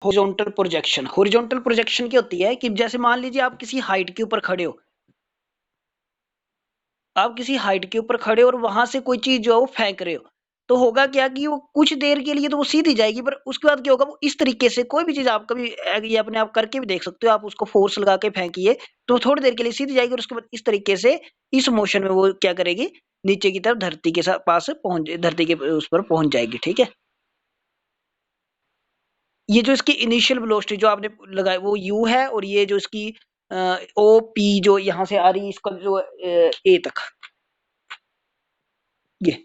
Horizontal projection. Horizontal projection क्या होती है कि जैसे मान लीजिए आप किसी हाइट के ऊपर खड़े हो, आप किसी हाइट के ऊपर खड़े हो और वहां से कोई चीज जो है वो फेंक रहे हो, तो होगा क्या कि वो कुछ देर के लिए तो वो सीधी जाएगी, पर उसके बाद क्या होगा, वो इस तरीके से कोई भी चीज आप कभी ये अपने आप करके भी देख सकते हो, आप उसको फोर्स लगा के फेंकिए तो थोड़ी देर के लिए सीधी जाएगी और उसके बाद इस तरीके से इस मोशन में वो क्या करेगी, नीचे की तरफ धरती के पास पहुंच, धरती के उस पर पहुंच जाएगी। ठीक है, ये जो इसकी इनिशियल वेलोसिटी जो आपने लगाई वो u है, और ये जो इसकी ओ पी जो यहाँ से आ रही है इसका जो ए तक, ये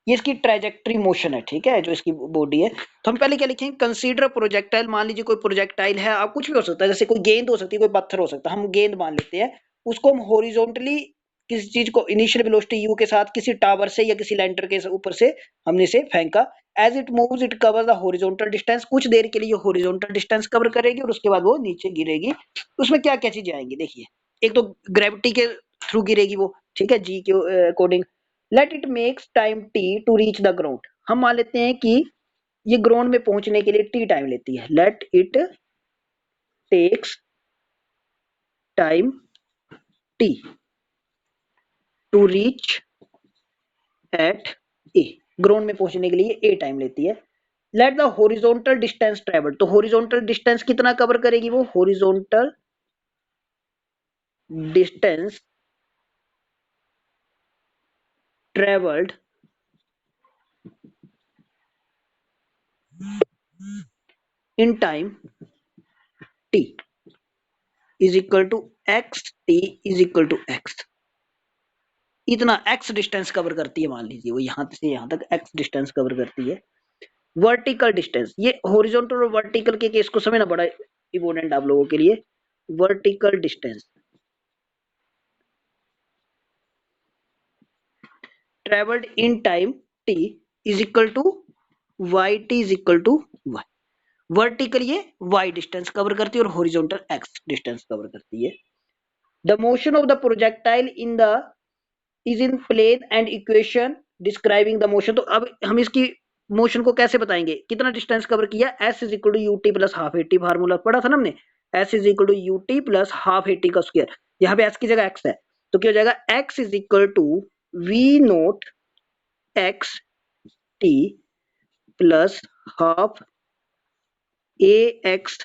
इसकी ट्रेजेक्टरी मोशन है। ठीक है, जो इसकी बॉडी है, तो हम पहले क्या लिखेंगे, कंसीडर प्रोजेक्टाइल। मान लीजिए कोई प्रोजेक्टाइल है, आप कुछ भी हो सकता है, जैसे कोई गेंद हो सकती है, कोई पत्थर हो सकता है, हम गेंद मान लेते हैं, उसको हम हॉरिजॉन्टली किसी चीज को इनिशियल वेलोसिटी u के साथ किसी टावर से या किसी लैंडर के ऊपर से हमने इसे फेंका। As it moves it cover the horizontal distance, कुछ देर के लिए हॉरिजॉन्टल डिस्टेंस कवर करेगी और उसके बाद वो नीचे गिरेगी। उसमें क्या क्या चीजें आएंगी देखिए, एक तो ग्रेविटी के थ्रू गिरेगी वो, ठीक है, जी के according. Let it makes time T to reach the ground, हम मान लेते हैं कि ये ग्राउंड में पहुंचने के लिए टी टाइम लेती है। Let it takes time T to reach at A, ground में पहुंचने के लिए ए टाइम लेती है। Let the horizontal distance travel, तो हॉरिजॉन्टल डिस्टेंस कितना कवर करेगी वो, horizontal distance travelled in time T is equal to X, T is equal to X. इतना एक्स डिस्टेंस कवर करती है, मान लीजिए वो यहां से यहां तक एक्स डिस्टेंस कवर करती है। वर्टिकल डिस्टेंस, ये हॉरिजॉन्टल और वर्टिकल के केस को समझना बड़ा इंपॉर्टेंट आप लोगों के लिए। Vertical distance travelled in time T is equal to y t is equal to y. Vertical ये वाई डिस्टेंस कवर करती है और हॉरिजॉन्टल एक्स डिस्टेंस कवर करती है। The motion of the projectile in the is in plane and equation describing the motion, तो अब हम इसकी मोशन को कैसे बताएंगे, कितना डिस्टेंस कवर किया, s is equal to u t plus half a t, formula पढ़ा था ना हमने, s is equal to u t plus half a t का स्क्वायर, यहाँ पे एस की जगह एक्स है, तो क्या हो जाएगा, x is equal to v naught x t plus half a x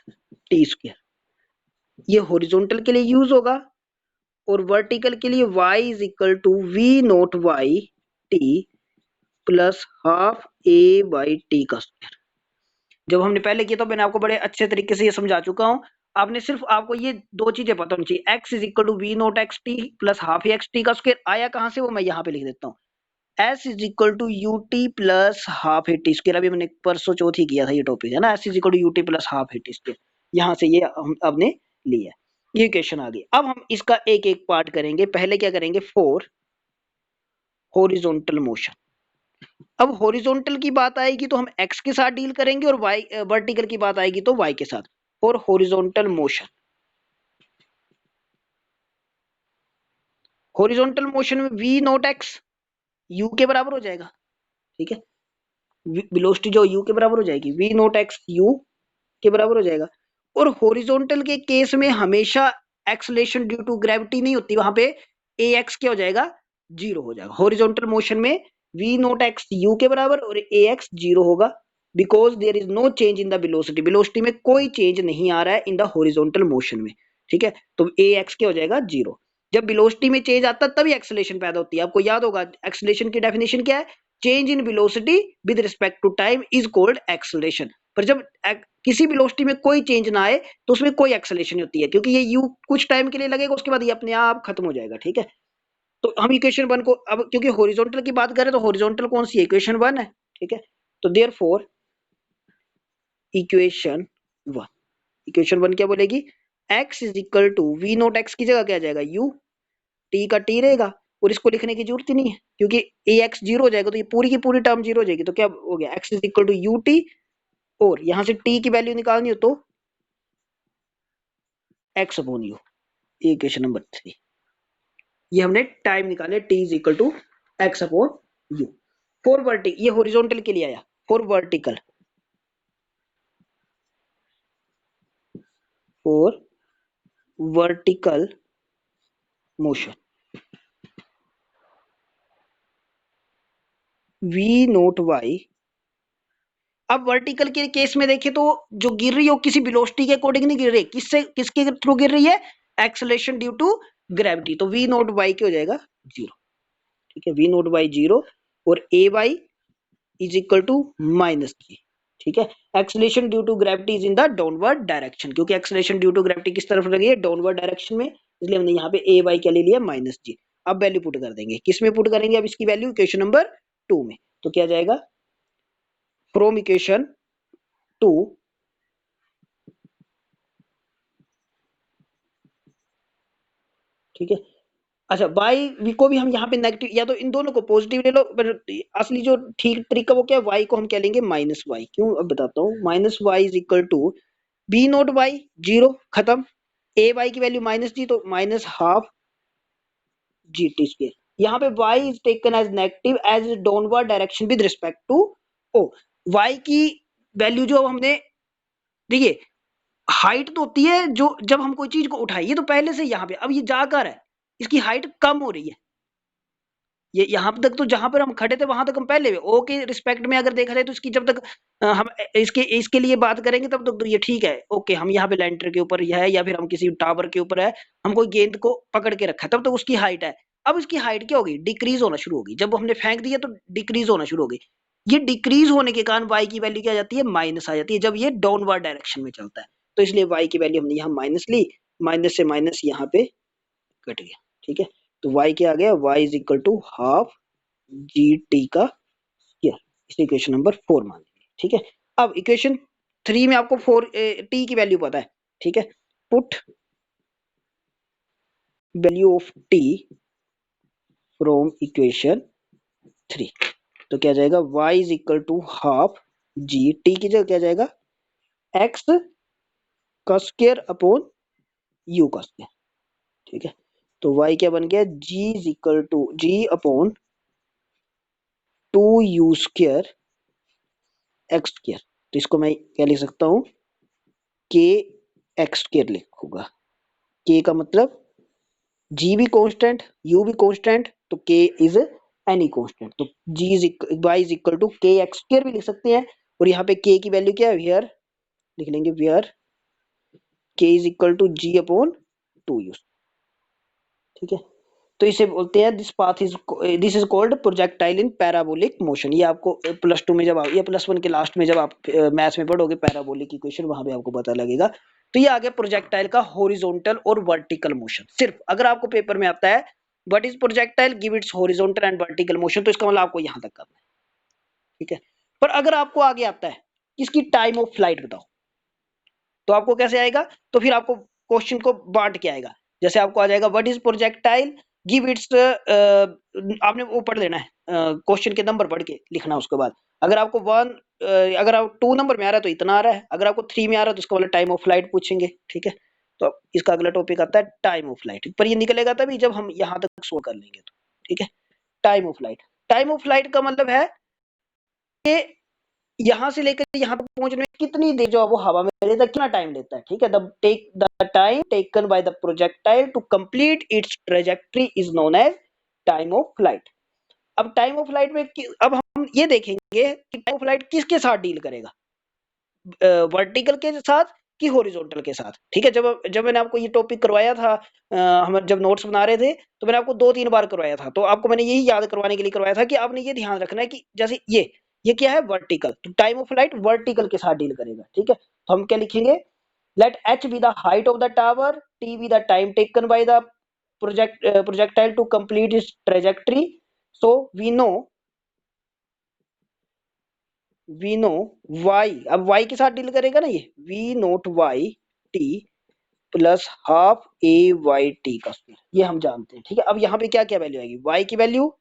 t square. ये हॉरिजॉन्टल के लिए यूज होगा, और वर्टिकल के लिए y is equal to v naught y t plus half a by t का स्क्वायर। जब हमने पहले किया तो मैंने आपको बड़े अच्छे तरीके से ये समझा चुका हूं, आपने सिर्फ आपको ये दो चीजें पता होनी चाहिए, x is equal to v naught x t plus half x t का स्क्वायर आया कहां से, वो मैं यहाँ पे लिख देता हूँ, s is equal to u t plus half a t square. अभी मैंने परसों चौथी किया था ये टॉपिक, है ना, s is equal to u t plus half a t square, यहाँ से ये हम आपने लिया, ये इक्वेशन आ गई। अब हम इसका एक एक पार्ट करेंगे, पहले क्या करेंगे, फॉर हॉरिजॉन्टल मोशन। अब हॉरिजॉन्टल की बात आएगी तो हम x के साथ डील करेंगे, और y वर्टिकल की बात आएगी तो y के साथ। For horizontal motion, horizontal motion में v नॉट x u के बराबर हो जाएगा, ठीक है, वेलोसिटी जो u के बराबर हो जाएगी, v नॉट x u के बराबर हो जाएगा। और हॉरिजॉन्टल के केस में हमेशा एक्सलेशन ड्यू टू ग्रेविटी नहीं होती, वहां पे ax क्या हो जाएगा, जीरो हो जाएगा। हॉरिजॉन्टल मोशन में v नॉट x u के बराबर और ax जीरो होगा, because there is no change in the velocity, velocity में कोई चेंज नहीं आ रहा है इन द हॉरिजॉन्टल मोशन में, ठीक है, तो ax क्या हो जाएगा, जीरो। जब वेलोसिटी में चेंज आता है तभी एक्सेलरेशन पैदा होती है, आपको याद होगा एक्सेलरेशन की डेफिनेशन क्या है, change in velocity with respect to time is called acceleration. पर जब किसी वेलोसिटी में कोई चेंज ना आए तो उसमें कोई एक्सेलरेशन होती है, क्योंकि ये u कुछ टाइम के लिए लगेगा, उसके बाद ये अपने आप खत्म हो जाएगा, ठीक है। तो हम इक्वेशन वन को, अब क्योंकि हॉरिजॉन्टल की बात करें तो हॉरिजॉन्टल कौन सी है, इक्वेशन वन है, ठीक है, तो therefore equation one, equation one क्या बोलेगी, x is equal to v naught x की जगह क्या आ जाएगा, u, t का t रहेगा, और इसको लिखने की जरूरत ही नहीं है क्योंकि ax जीरो हो जाएगा तो ये पूरी की पूरी टर्म जीरो हो जाएगी, तो क्या हो गया, x is equal to u t, और यहां से t की वैल्यू निकालनी हो तो x upon u, equation number three. ये हमने टाइम निकाले, t is equal to x upon u. For vertical, ये हॉरिजॉन्टल के लिए आया, फॉर वर्टिकल और vertical motion v note y। अब वर्टिकल के केस में देखें तो जो गिर रही है वो किसी वेलोसिटी के अकॉर्डिंग नहीं गिर रही, किसके थ्रू गिर रही है, एक्सेलरेशन ड्यू टू ग्रेविटी। तो v नोट y क्या हो जाएगा, जीरो। ठीक है, v नोट y जीरो और A Y is equal to minus G. ठीक है, acceleration due to gravity is in the downward direction, क्योंकि एक्सेलरेशन ड्यू टू ग्रेविटी किस तरफ लगी है, डाउनवर्ड डायरेक्शन में, इसलिए हमने यहाँ पे ए वाई क्या ले लिया, माइनस जी। अब वैल्यू पुट कर देंगे, किस में पुट करेंगे अब इसकी वैल्यू, इक्वेशन नंबर 2 में। तो क्या जाएगा, फ्रॉम इक्वेशन 2 ठीक है। अच्छा, y को भी हम यहाँ पे नेगेटिव, या तो इन दोनों को पॉजिटिव ले लो, पर असली जो ठीक तरीका वो क्या है, y को हम क्या लेंगे, माइनस वाई। क्यों, अब बताता हूँ। Minus y is equal to v naught y zero, खत्म। ए वाई की वैल्यू माइनस जी, तो minus half g t square. यहाँ पे y is taken as negative as downward direction with respect to O. y की value जो हमने, देखिए height तो होती है जो जब हम कोई चीज को उठाइए तो पहले से यहाँ पे, अब ये जाकर है, इसकी हाइट कम हो रही है। ये यहाँ तक तो जहां पर हम खड़े थे वहां तक हम पहले ओ के रिस्पेक्ट में अगर देखा जाए तो इसकी जब तक हम इसके लिए बात करेंगे तब तक तो ये ठीक है, ओके। हम यहाँ पे लैंटर के ऊपर है या फिर हम किसी टावर के ऊपर है, हम कोई गेंद को पकड़ के रखा है, तब तक उसकी हाइट है। अब इसकी हाइट क्या होगी, डिक्रीज होना शुरू होगी। जब हमने फेंक दिया तो डिक्रीज होना शुरू होगी। ये डिक्रीज होने के कारण वाई की वैल्यू क्या आ जाती है, माइनस आ जाती है, जब ये डाउनवर्ड डायरेक्शन में चलता है। तो इसलिए वाई की वैल्यू हमने यहाँ माइनस ली, माइनस से माइनस यहाँ पे कट गया। ठीक है, तो y क्या आ गया, y is equal to half g t का स्क्वायर। इसे इक्वेशन नंबर 4 मान लीजिए। ठीक है, अब इक्वेशन 3 में आपको 4 टी की वैल्यू पता है। ठीक है, put value of t from equation 3। तो क्या जाएगा, y is equal to half g, t की जगह क्या जाएगा, x का स्क्वायर अपॉन u का स्क्वायर। ठीक है, तो y क्या बन गया, g is equal to g upon 2u square x square. तो इसको मैं क्या लिख सकता हूँ, के एक्स स्क्वायर लिखूंगा। के का मतलब जी भी कांस्टेंट, यू भी कांस्टेंट, तो के इज एनी कांस्टेंट। तो G is Y is equal to K X square भी लिख सकते हैं। और यहाँ पे के की वैल्यू क्या है, वेयर लिख लेंगे, where k is equal to g upon 2u। ठीक है, तो इसे बोलते हैं this is called projectile in parabolic motion. ये आपको प्लस 2 में जब या प्लस 1 के लास्ट में जब आप मैथ्स में पढ़ोगे पैराबोलिक इक्वेशन, वहां पे आपको पता लगेगा। तो ये आ गया प्रोजेक्टाइल का हॉरिजॉन्टल और वर्टिकल मोशन। सिर्फ अगर आपको पेपर में आता है what is projectile, give its horizontal and vertical motion, तो इसका मतलब आपको यहां तक करना है। ठीक है, पर अगर आपको आगे आता है इसकी टाइम ऑफ फ्लाइट बताओ, तो आपको कैसे आएगा, तो फिर आपको क्वेश्चन को बांट के आएगा। जैसे आपको आ जाएगा what is projectile, give its, आपने वो पढ़ लेना है, क्वेश्चन के नंबर पढ़ के लिखना। उसके बाद अगर आपको 1, अगर आप 2 नंबर में आ रहा है तो इतना आ रहा है, अगर आपको 3 में आ रहा है तो इसका वाला टाइम ऑफ फ्लाइट पूछेंगे। ठीक है, तो अब इसका अगला टॉपिक आता है टाइम ऑफ फ्लाइट, पर ये निकलेगा तभी जब हम यहाँ तक सोल्व कर लेंगे। तो ठीक है, time of flight, time of flight का मतलब है कि यहाँ से लेकर यहाँ तक पहुंचने में कितनी देर जो वो हवा में रहता है, कितना टाइम लेता है। ठीक है, the time taken by the projectile to complete its trajectory is known as time of flight. अब टाइम ऑफ फ्लाइट में अब हम ये देखेंगे कि टाइम ऑफ फ्लाइट किसके साथ डील करेगा, वर्टिकल के साथ कि हॉरिजॉन्टल के साथ। ठीक है, जब जब मैंने आपको ये टॉपिक करवाया था, हम जब नोट्स बना रहे थे, तो मैंने आपको 2-3 बार करवाया था। तो आपको मैंने यही याद करवाने के लिए करवाया था कि आपने ये ध्यान रखना है कि जैसे ये क्या है, वर्टिकल, तो टाइम ऑफ फ्लाइट वर्टिकल के साथ डील करेगा। ठीक है, तो हम क्या लिखेंगे, let h be the height of the tower, t be the time taken by the projectile to complete its trajectory. So we know y, अब y के साथ डील करेगा ना ये, v note y t plus half A Y T का square, ये हम जानते हैं। ठीक है, अब यहाँ पे क्या क्या वैल्यू आएगी, y की वैल्यू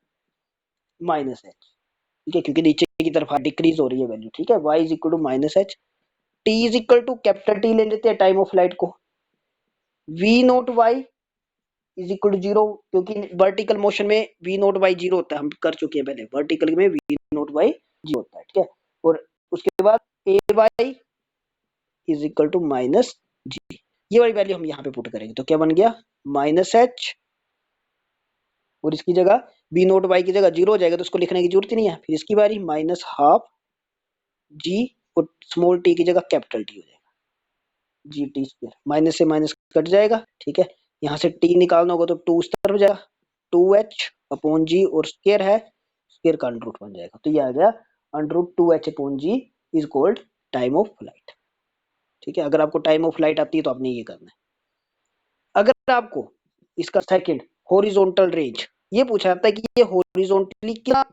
माइनस एच। ठीक है, क्योंकि नीचे की तरफ डिक्रीज हो रही है वैल्यू। ठीक है, y is equal to minus h, t is equal to capital t ले लेते हैं टाइम ऑफ फ्लाइट को, v note y is equal to zero, क्योंकि वर्टिकल मोशन में v नोट y जीरो होता है, हम कर चुके हैं पहले, वर्टिकल में v नोट y जीरो होता है। ठीक है, और उसके बाद A Y is equal to minus G. ये वाली वैल्यू हम यहाँ पे पुट करेंगे तो क्या बन गया -h, और इसकी जगह बी नोट वाई की जगह 0 हो जाएगा तो उसको लिखने की जरूरत ही नहीं है। फिर इसकी बारी -12 जी, और स्मॉल टी की जगह कैपिटल टी हो जाएगा, जी टी स्क्वायर, माइनस से माइनस कट जाएगा, ठीक है। यहाँ से टी निकालना होगा तो 2 उस तरफ जाएगा, 2h अपॉन जी, और स्क्वायर है, स्क्वायर का अंडर रूट बन जाएगा, तो ये आ गया under root 2h upon g is called time of flight, ठीक है। अगर आपको टाइम ऑफ फ्लाइट आती है तो आपने ये करना है। अगर आपको इसका सेकंड हॉरिजॉन्टल रेंज ये पूछा जाता है कि ये हॉरिजॉन्टली क्या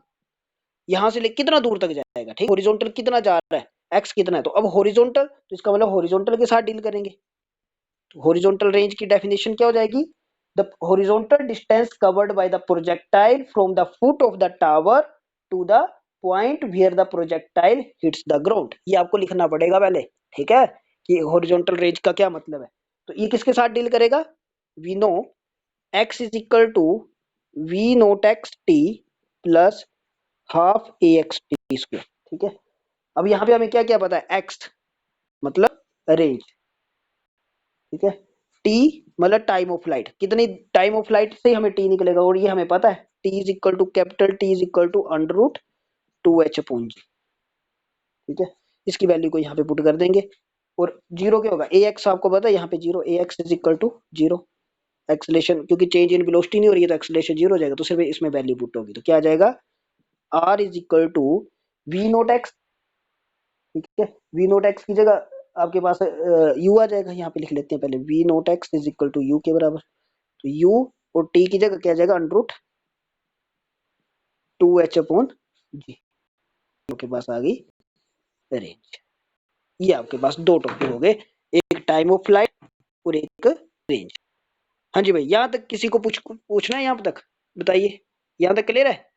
यहाँ से कितना दूर तक जाएगा, ठीक, हॉरिजॉन्टल कितना जा रहा है, एक्स कितना है, तो अब हॉरिजॉन्टल तो इसका मतलब हॉरिजॉन्टल के साथ डील करेंगे। तो हॉरिजॉन्टल रेंज की डेफिनेशन क्या हो जाएगी, the horizontal distance covered by the projectile from the foot of the tower to the point where the projectile hits the ground. ये आपको लिखना पड़ेगा पहले, ठीक है, कि हॉरिजॉन्टल रेंज का क्या मतलब है। तो ये किसके साथ डील करेगा, we know x is equal to v naught x t plus half a x t square, ठीक है। अब यहाँ पे हमें क्या क्या पता है, x मतलब रेंज, ठीक है, टी मतलब टाइम ऑफ फ्लाइट, कितनी टाइम ऑफ फ्लाइट से हमें टी निकलेगा, और ये हमें पता है T is equal to capital T is equal to under root 2h upon G, ठीक है। इसकी वैल्यू को यहाँ पे पुट कर देंगे, और जीरो क्या होगा, ए एक्स आपको पता है यहाँ पे zero, a x is equal to zero, acceleration क्योंकि चेंज इन वेलोसिटी नहीं हो रही है तो एक्सलेशन जीरो हो जाएगा, तो सिर्फ इसमें वैल्यू पुट होगी, तो क्या आ जाएगा R is equal to v naught x, ठीक है। वी नोट एक्स की जगह आपके पास यू आ जाएगा, यहाँ पे लिख लेते हैं पहले, v naught x is equal to u के बराबर, तो यू और टी की जगह क्या आ जाएगा अंडर रूट 2h अपॉन जी, आपके पास आ गई रेंज। ये आपके पास दो टॉपिक हो गए, एक टाइम ऑफ फ्लाइट और एक रेंज। हाँ जी भाई, यहाँ तक किसी को पूछना है यहाँ तक, बताइए, यहाँ तक क्लियर है।